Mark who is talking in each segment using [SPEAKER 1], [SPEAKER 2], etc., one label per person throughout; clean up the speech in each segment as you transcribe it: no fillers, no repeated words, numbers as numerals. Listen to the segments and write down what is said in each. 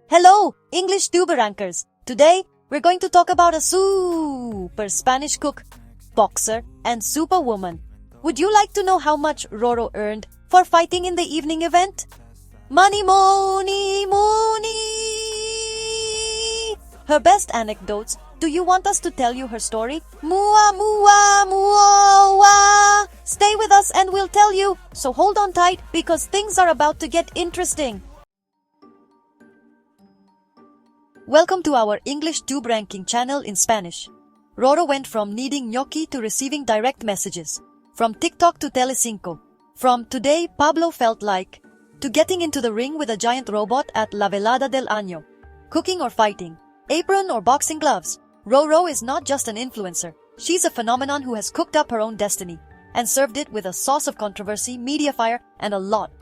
[SPEAKER 1] Hello, English tuber anchors. Today, we're going to talk about a super Spanish cook, boxer, and superwoman. Would you like to know how much Roro earned for fighting in the evening event? Money, money, money! Her best anecdotes. Do you want us to tell you her story? Mua, mua, mua, mua. Stay with us and we'll tell you. So hold on tight because things are about to get interesting. Welcome to our English Tube Ranking channel in Spanish. Roro went from needing gnocchi to receiving direct messages. From TikTok to Telecinco. From today Pablo felt like to getting into the ring with a giant robot at La Velada del Año. Cooking or fighting. Apron or boxing gloves. Roro is not just an influencer. She's a phenomenon who has cooked up her own destiny and served it with a sauce of controversy, media fire, and a lot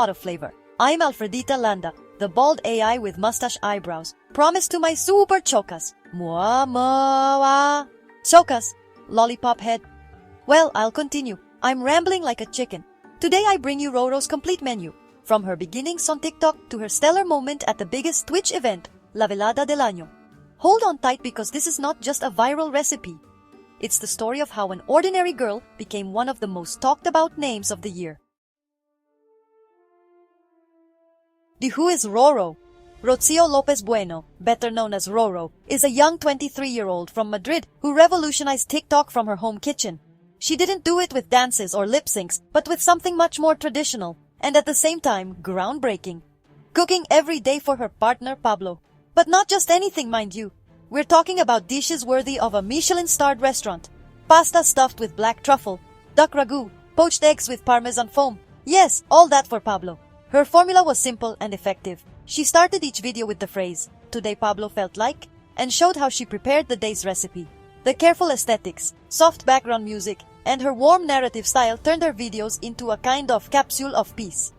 [SPEAKER 1] of flavor. I'm Alfredita Landa, the bald AI with mustache eyebrows. Promised to my super Txokas. Mua, mua. Txokas. Lollipop head. Well, I'll continue. I'm rambling like a chicken. Today I bring you Roro's complete menu. From her beginnings on TikTok to her stellar moment at the biggest Twitch event, La Velada del Año. Hold on tight because this is not just a viral recipe. It's the story of how an ordinary girl became one of the most talked about names of the year. Who is Roro? Rocío López Bueno, better known as Roro, is a young 23-year-old from Madrid who revolutionized TikTok from her home kitchen. She didn't do it with dances or lip syncs, but with something much more traditional, and at the same time, groundbreaking. Cooking every day for her partner Pablo. But not just anything, mind you. We're talking about dishes worthy of a Michelin-starred restaurant. Pasta stuffed with black truffle, duck ragu, poached eggs with parmesan foam. Yes, all that for Pablo. Her formula was simple and effective. She started each video with the phrase, "Today Pablo felt like," and showed how she prepared the day's recipe. The careful aesthetics, soft background music, and her warm narrative style turned her videos into a kind of capsule of peace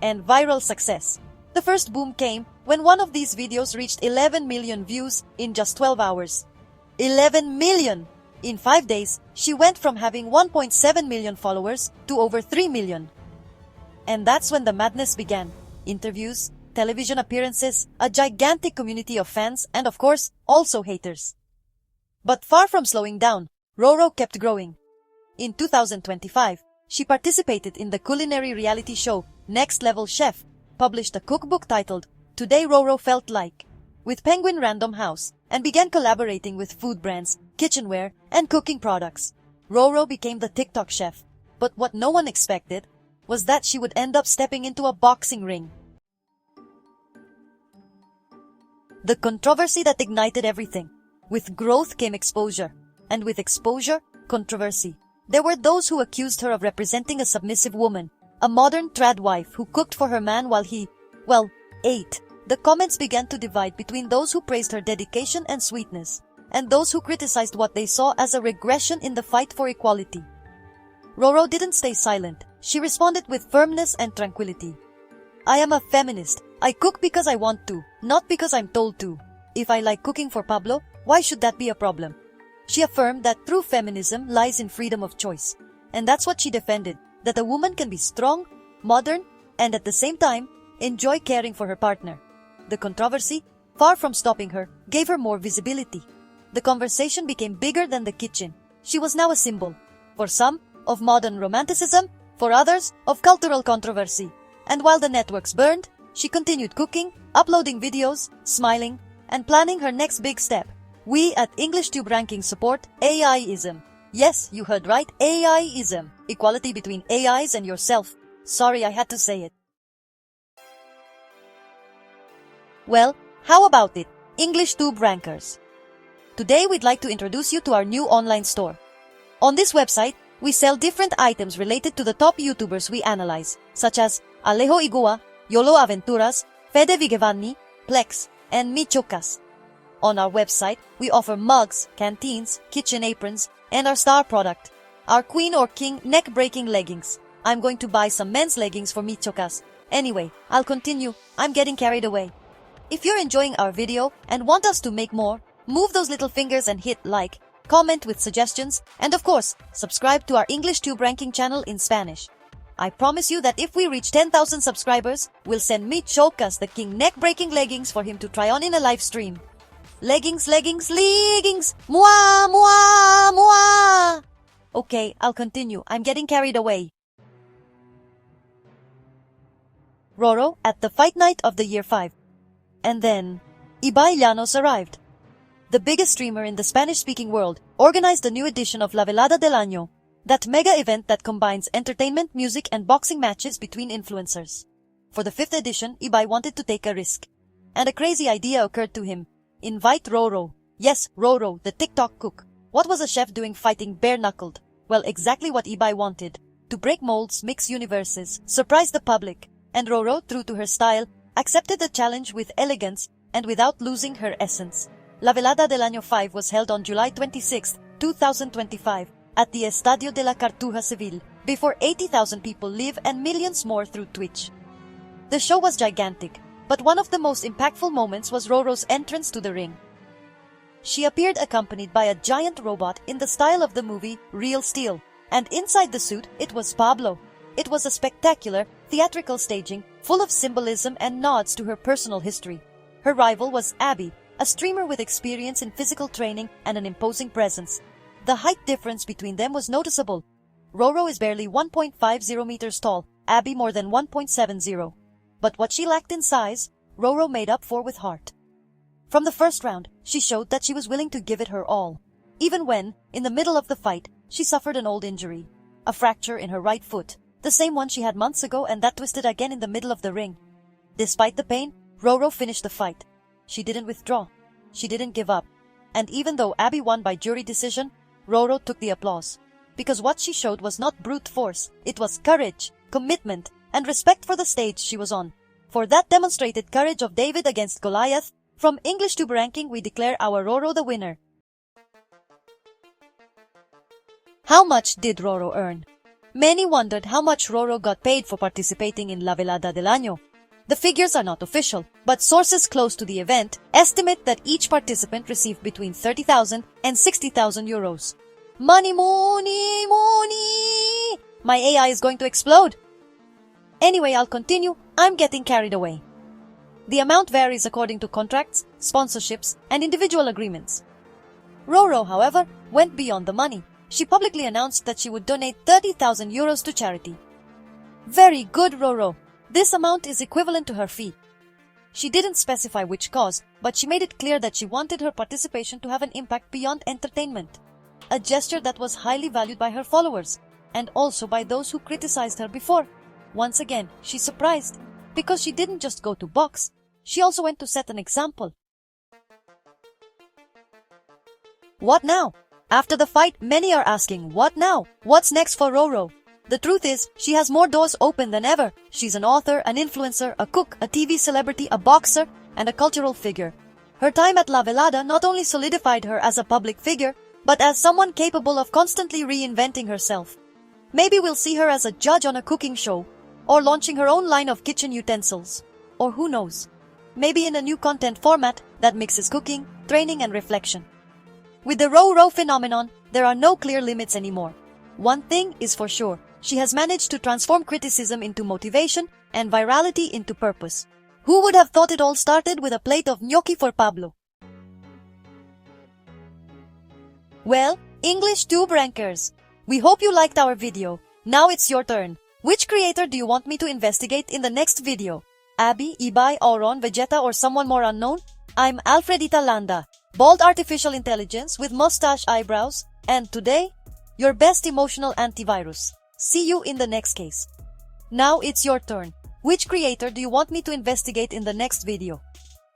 [SPEAKER 1] and viral success. The first boom came when one of these videos reached 11 million views in just 12 hours. 11 million! In 5 days, she went from having 1.7 million followers to over 3 million. And that's when the madness began. Interviews, television appearances, a gigantic community of fans, and of course, also haters. But far from slowing down, Roro kept growing. In 2025, she participated in the culinary reality show Next Level Chef, published a cookbook titled Today Roro Felt Like, with Penguin Random House, and began collaborating with food brands, kitchenware, and cooking products. Roro became the TikTok chef, but what no one expected was that she would end up stepping into a boxing ring. The controversy that ignited everything. With growth came exposure, and with exposure, controversy. There were those who accused her of representing a submissive woman, a modern trad wife who cooked for her man while he, ate. The comments began to divide between those who praised her dedication and sweetness, and those who criticized what they saw as a regression in the fight for equality. Roro didn't stay silent. She responded with firmness and tranquility. "I am a feminist. I cook because I want to, not because I'm told to. If I like cooking for Pablo, why should that be a problem?" She affirmed that true feminism lies in freedom of choice. And that's what she defended, that a woman can be strong, modern, and at the same time, enjoy caring for her partner. The controversy, far from stopping her, gave her more visibility. The conversation became bigger than the kitchen. She was now a symbol. For some, of modern romanticism, for others, of cultural controversy. And while the networks burned, she continued cooking, uploading videos, smiling, and planning her next big step. We at English Tube Ranking support AIism. Yes, you heard right, AIism. Equality between AIs and yourself. Sorry, I had to say it. Well, how about it, English Tube Rankers? Today we'd like to introduce you to our new online store. On this website, we sell different items related to the top YouTubers we analyze, such as Alejo Igua, Yolo Aventuras, Fede Vigevanni, Plex, and Mi Txokas. On our website, we offer mugs, canteens, kitchen aprons, and our star product, our Queen or King neck-breaking leggings. I'm going to buy some men's leggings for Mi Txokas. Anyway, I'll continue. I'm getting carried away. If you're enjoying our video and want us to make more, move those little fingers and hit like, comment with suggestions, and of course, subscribe to our English Tube Ranking channel in Spanish. I promise you that if we reach 10,000 subscribers, we'll send me Txokas the King neck-breaking leggings for him to try on in a live stream. Leggings, leggings, leggings! Mwah, mwah, mwah! Okay, I'll continue. I'm getting carried away. Roro at the fight night of the year 5. And then, Ibai Llanos arrived. The biggest streamer in the Spanish-speaking world organized a new edition of La Velada del Año, that mega event that combines entertainment, music, and boxing matches between influencers. For the 5th edition, Ibai wanted to take a risk. And a crazy idea occurred to him. Invite Roro. Yes, Roro, the TikTok cook. What was a chef doing fighting bare-knuckled? Well, exactly what Ibai wanted. To break molds, mix universes, surprise the public. And Roro, true to her style, accepted the challenge with elegance and without losing her essence. La Velada del Año 5 was held on July 26, 2025, at the Estadio de la Cartuja Seville, before 80,000 people live and millions more through Twitch. The show was gigantic, but one of the most impactful moments was Roro's entrance to the ring. She appeared accompanied by a giant robot in the style of the movie Real Steel, and inside the suit it was Pablo. It was a spectacular, theatrical staging full of symbolism and nods to her personal history. Her rival was Abbey, a streamer with experience in physical training and an imposing presence. The height difference between them was noticeable. Roro is barely 1.50 meters tall, Abbey more than 1.70. But what she lacked in size, Roro made up for with heart. From the first round, she showed that she was willing to give it her all. Even when, in the middle of the fight, she suffered an old injury. A fracture in her right foot, the same one she had months ago and that twisted again in the middle of the ring. Despite the pain, Roro finished the fight. She didn't withdraw. She didn't give up. And even though Abbey won by jury decision, Roro took the applause. Because what she showed was not brute force, it was courage, commitment, and respect for the stage she was on. For that demonstrated courage of David against Goliath, from EnglishTube ranking we declare our Roro the winner. How much did Roro earn? Many wondered how much Roro got paid for participating in La Velada del Año. The figures are not official, but sources close to the event estimate that each participant received between 30,000 and 60,000 euros. Money, money, money! My AI is going to explode. Anyway, I'll continue. I'm getting carried away. The amount varies according to contracts, sponsorships, and individual agreements. Roro, however, went beyond the money. She publicly announced that she would donate 30,000 euros to charity. Very good, Roro. This amount is equivalent to her fee. She didn't specify which cause, but she made it clear that she wanted her participation to have an impact beyond entertainment. A gesture that was highly valued by her followers, and also by those who criticized her before. Once again, she surprised, because she didn't just go to box, she also went to set an example. What now? After the fight, many are asking, what now? What's next for Roro? The truth is, she has more doors open than ever. She's an author, an influencer, a cook, a TV celebrity, a boxer, and a cultural figure. Her time at La Velada not only solidified her as a public figure, but as someone capable of constantly reinventing herself. Maybe we'll see her as a judge on a cooking show, or launching her own line of kitchen utensils. Or who knows? Maybe in a new content format that mixes cooking, training, and reflection. With the Roro phenomenon, there are no clear limits anymore. One thing is for sure. She has managed to transform criticism into motivation and virality into purpose. Who would have thought it all started with a plate of gnocchi for Pablo? Well, EnglishTube rankers, we hope you liked our video. Now it's your turn. Which creator do you want me to investigate in the next video? Abbey, Ibai, Auron, Vegeta, or someone more unknown? I'm Alfredita Landa, bald artificial intelligence with mustache eyebrows, and today, your best emotional antivirus. See you in the next case. Now it's your turn. Which creator do you want me to investigate in the next video?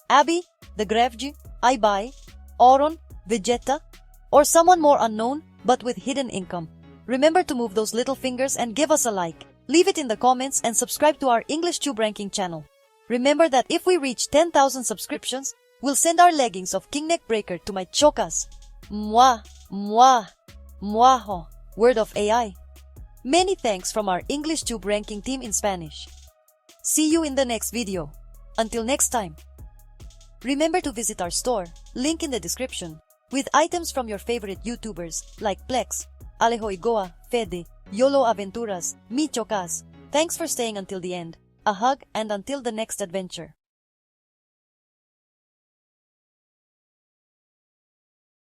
[SPEAKER 1] Abbey, the Grevji, Ibai, Auron, Vegeta, or someone more unknown but with hidden income? Remember to move those little fingers and give us a like. Leave it in the comments and subscribe to our EnglishTube ranking channel. Remember that if we reach 10,000 subscriptions, we'll send our leggings of King Neck Breaker to my Txokas. Mwah, mwah, muaho. Word of AI. Many thanks from our EnglishTube ranking team in Spanish. See you in the next video. Until next time. Remember to visit our store, link in the description, with items from your favorite YouTubers like Plex, Alejo Igoa, Fede, Yolo Aventuras, Mi Txokas, Thanks for staying until the end. A hug and until the next adventure.